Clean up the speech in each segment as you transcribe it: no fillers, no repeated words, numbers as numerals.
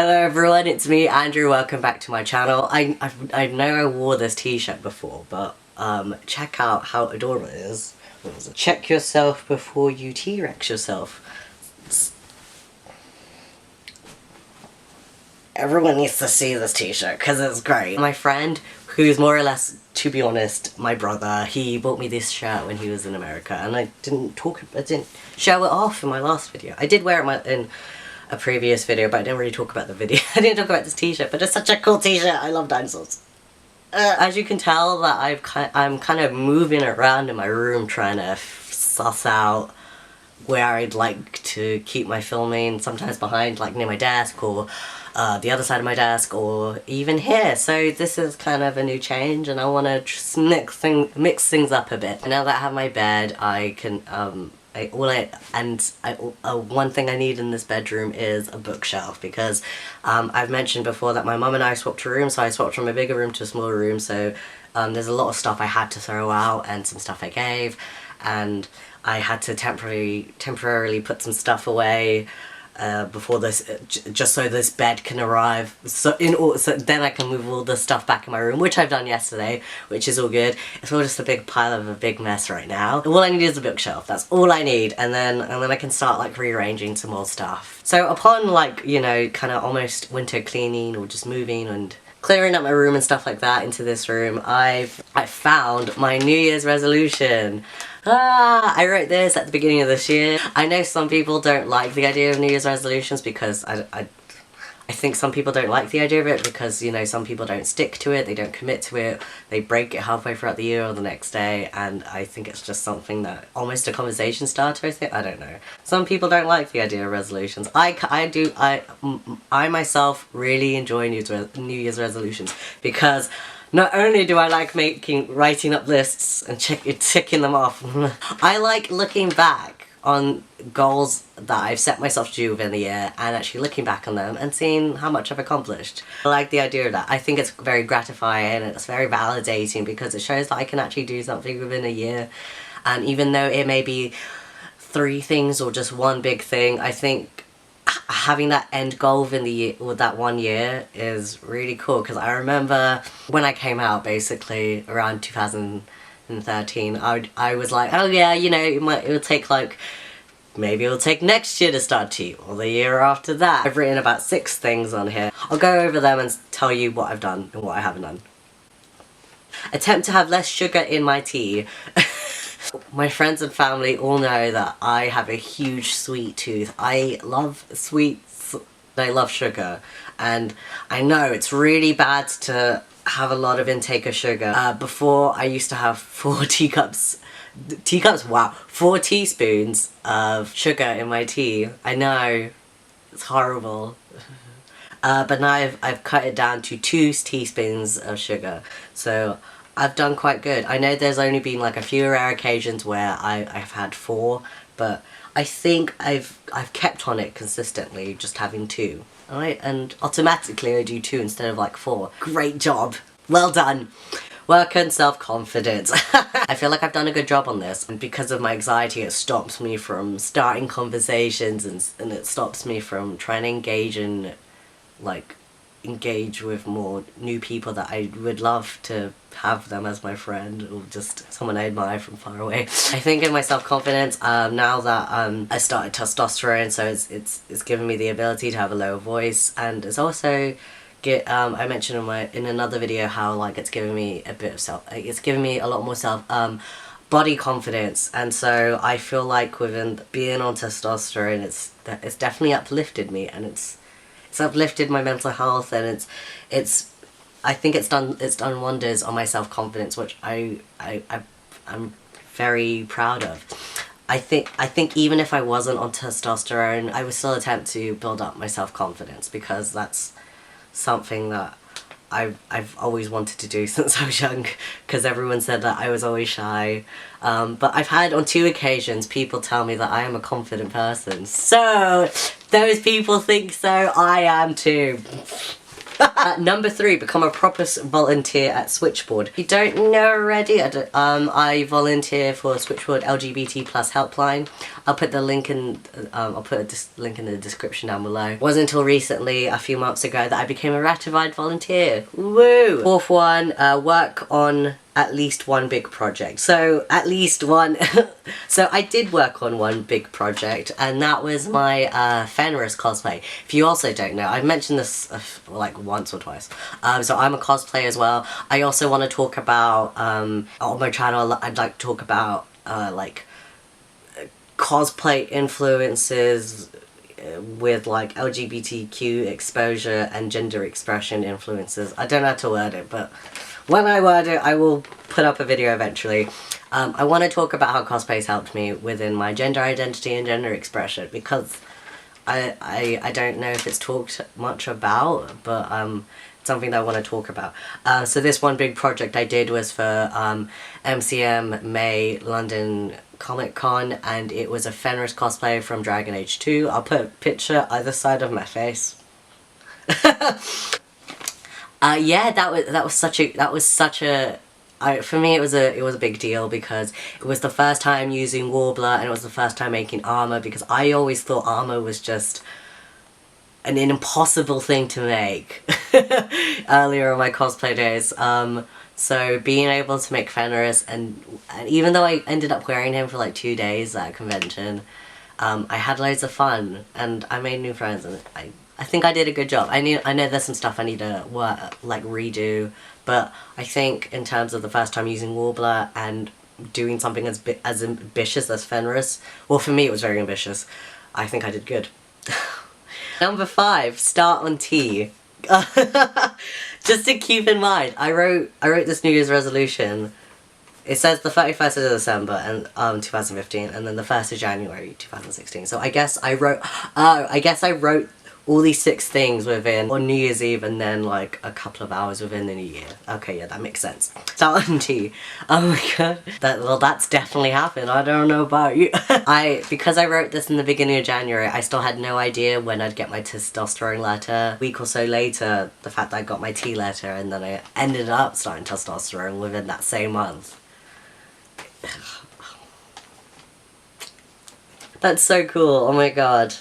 Hello everyone, it's me, Andrew. Welcome back to my channel. I know I wore this t-shirt before, but check out how adorable it is. What is it? Check yourself before you T-Rex yourself. Everyone needs to see this t-shirt because it's great. My friend, who's more or less, to be honest, my brother, he bought me this shirt when he was in America, and I didn't show it off in my last video. I did wear it in a previous video, but I didn't really talk about the video. I didn't talk about this t-shirt, but it's such a cool t-shirt. I love dinosaurs. As you can tell, that I'm kind of moving around in my room trying to suss out where I'd like to keep my filming. Sometimes behind, like near my desk, or the other side of my desk, or even here. So this is kind of a new change, and I want to mix things up a bit. Now that I have my bed, I can one thing I need in this bedroom is a bookshelf, because I've mentioned before that my mum and I swapped rooms, so I swapped from a bigger room to a smaller room, so there's a lot of stuff I had to throw out and some stuff I gave, and I had to temporarily put some stuff away before this, just so this bed can arrive, so then I can move all the stuff back in my room, which I've done yesterday, which is all good. It's all just a big pile of a big mess right now. All I need is a bookshelf. That's all I need, and then I can start like rearranging some more stuff. So upon, like, you know, kind of almost winter cleaning, or just moving and clearing up my room and stuff like that into this room, I found my New Year's resolution. I wrote this at the beginning of this year. I know some people don't like the idea of New Year's resolutions, because I think some people don't like the idea of it because, you know, some people don't stick to it, they don't commit to it, they break it halfway throughout the year or the next day, and I think it's just something that, almost a conversation starter, I think. I don't know. Some people don't like the idea of resolutions. I myself really enjoy New Year's resolutions, because not only do I like writing up lists and ticking them off, I like looking back on goals that I've set myself to do within the year, and actually looking back on them and seeing how much I've accomplished. I like the idea of that. I think it's very gratifying, and it's very validating, because it shows that I can actually do something within a year. And even though it may be 3 things or just one big thing, I think having that end goal within the year, or that 1 year, is really cool. Because I remember when I came out, basically around 2013, I was like, oh yeah, you know, it'll take like, maybe it'll take next year to start tea, or the year after that. I've written about 6 things on here. I'll go over them and tell you what I've done and what I haven't done. Attempt to have less sugar in my tea. My friends and family all know that I have a huge sweet tooth. I love sweets, I love sugar, and I know it's really bad to have a lot of intake of sugar. Before, I used to have 4 wow, 4 teaspoons of sugar in my tea. I know, it's horrible. But now I've cut it down to 2 teaspoons of sugar, so I've done quite good. I know there's only been like a few rare occasions where I've had 4, but I think I've kept on it consistently, just having 2. Alright, and automatically I do 2 instead of like 4. Great job! Well done! Work on self-confidence. I feel like I've done a good job on this, and because of my anxiety, it stops me from starting conversations, and it stops me from trying to engage with more new people that I would love to have them as my friend, or just someone I admire from far away. I think in my self-confidence, now that I started testosterone, so it's given me the ability to have a lower voice, and it's also I mentioned in another video how, like, it's given me a bit of it's given me a lot more body confidence, and so I feel like within being on testosterone, it's definitely uplifted me, and it's uplifted my mental health, and I think it's done wonders on my self-confidence, which I'm very proud of. I think even if I wasn't on testosterone, I would still attempt to build up my self-confidence, because that's something that I've always wanted to do since I was young, because everyone said that I was always shy. But I've had, on 2 occasions, people tell me that I am a confident person. So, those people think so, I am too. Number 3, become a proper volunteer at Switchboard. If you don't know already, I volunteer for Switchboard LGBT plus helpline. I'll put the link in. I'll put this link in the description down below. It wasn't until recently, a few months ago, that I became a ratified volunteer. Woo! 4th one, work on at least one big project. So at least one. So I did work on one big project, and that was my Fenris cosplay. If you also don't know, I've mentioned this like once or twice. So I'm a cosplayer as well. I also want to talk about on my channel. I'd like to talk about like cosplay influences with like LGBTQ exposure and gender expression influences. I don't know how to word it, but when I word it, I will put up a video eventually. I want to talk about how cosplay's helped me within my gender identity and gender expression, because I don't know if it's talked much about, but it's something that I want to talk about. So this one big project I did was for MCM May London Comic Con, and it was a Fenris cosplay from Dragon Age 2. I'll put a picture either side of my face. Yeah, that was such a for me it was a big deal, because it was the first time using Warbler, and it was the first time making armor, because I always thought armor was just an impossible thing to make earlier in my cosplay days. So being able to make Fenris, and even though I ended up wearing him for like 2 days at a convention, I had loads of fun, and I made new friends, and I think I did a good job. I know there's some stuff I need to redo, but I think in terms of the first time using Warbler and doing something as ambitious as Fenris, well, for me it was very ambitious, I think I did good. Number 5, start on tea. Just to keep in mind, I wrote this New Year's resolution. It says the 31st of December and 2015, and then the 1st of January 2016. So I guess I wrote all these 6 things on New Year's Eve, and then like a couple of hours within the new year. Okay, yeah, that makes sense. Start on tea. Oh my god. That's definitely happened. I don't know about you. Because I wrote this in the beginning of January, I still had no idea when I'd get my testosterone letter. A week or so later, the fact that I got my tea letter, and then I ended up starting testosterone within that same month. That's so cool. Oh my god.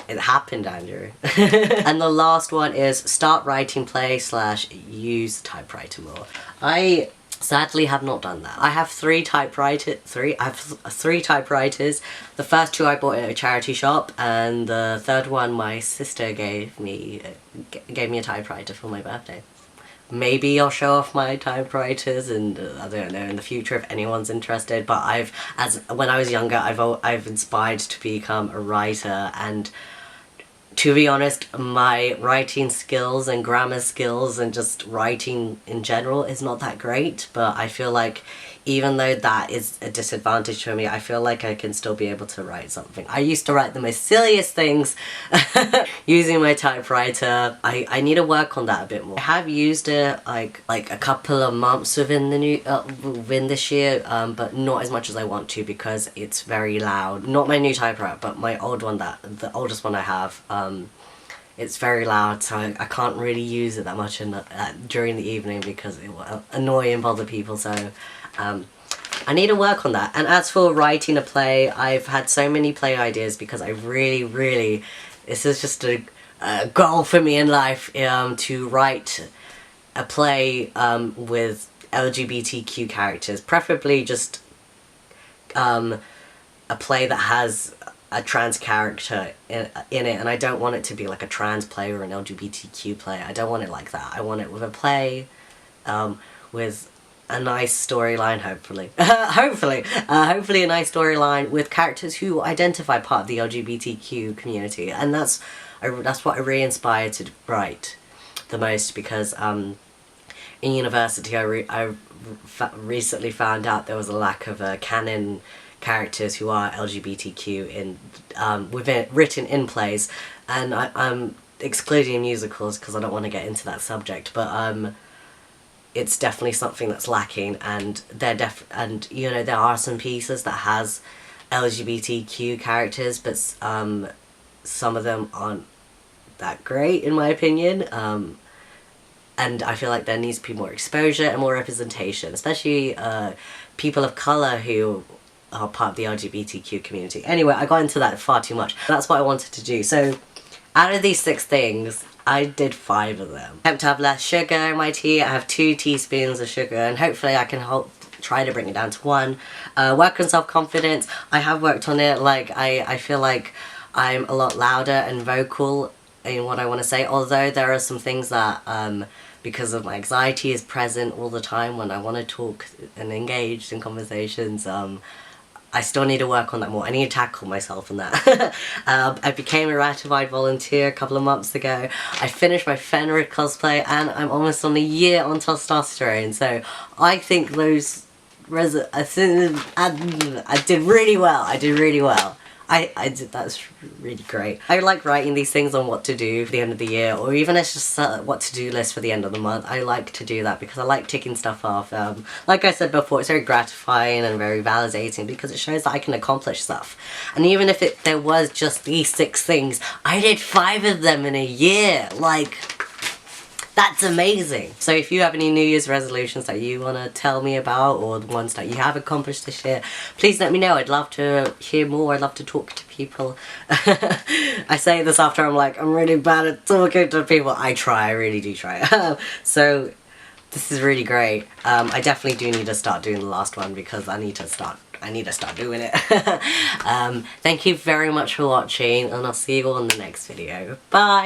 It happened, Andrew. And the last one is start writing play / use typewriter more. I sadly have not done that. I have 3 typewriters. I have 3 typewriters. The first 2 I bought at a charity shop, and the 3rd one my sister gave me a typewriter for my birthday. Maybe I'll show off my typewriters, and I don't know, in the future if anyone's interested. But when I was younger, I've inspired to become a writer, and to be honest, my writing skills and grammar skills and just writing in general is not that great, but I feel like even though that is a disadvantage for me, I feel like I can still be able to write something. I used to write the most silliest things using my typewriter. I need to work on that a bit more. I have used it like a couple of months within this year, but not as much as I want to, because it's very loud. Not my new typewriter, but my old one, the oldest one I have. It's very loud, so I can't really use it that much during the evening, because it will annoy and bother people, so I need to work on that. And as for writing a play, I've had so many play ideas, because I really, this is just a goal for me in life, to write a play with LGBTQ characters, preferably just a play that has a trans character in it, and I don't want it to be like a trans play or an LGBTQ play. I don't want it like that. I want it with a play with a nice storyline, hopefully. Hopefully a nice storyline with characters who identify part of the LGBTQ community, and that's what I really inspired to write the most, because in university I recently found out there was a lack of canon characters who are LGBTQ written in plays, and I'm excluding musicals because I don't want to get into that subject, but it's definitely something that's lacking, and you know, there are some pieces that has LGBTQ characters, but some of them aren't that great in my opinion, and I feel like there needs to be more exposure and more representation, especially people of colour who are part of the LGBTQ community. Anyway, I got into that far too much. That's what I wanted to do. So out of these 6 things, I did 5 of them. I attempt to have less sugar in my tea. I have 2 teaspoons of sugar, and hopefully I can try to bring it down to 1. Work on self-confidence. I have worked on it. Like, I feel like I'm a lot louder and vocal in what I want to say, although there are some things that because of my anxiety is present all the time when I want to talk and engage in conversations. I still need to work on that more. I need to tackle myself in that. I became a ratified volunteer a couple of months ago. I finished my Fenrir cosplay, and I'm almost on a year on testosterone. So I think those I did really well. I did really well. That's really great. I like writing these things on what to do for the end of the year, or even it's just what to-do list for the end of the month. I like to do that because I like ticking stuff off. Like I said before, it's very gratifying and very validating because it shows that I can accomplish stuff. And even if there was just these 6 things, I did 5 of them in a year. Like, that's amazing. So if you have any New Year's resolutions that you want to tell me about, or the ones that you have accomplished this year, please let me know. I'd love to hear more. I'd love to talk to people. I say this after I'm really bad at talking to people. I try, I really do try. So this is really great. I definitely do need to start doing the last one because I need to start doing it. Thank you very much for watching, and I'll see you all in the next video. Bye!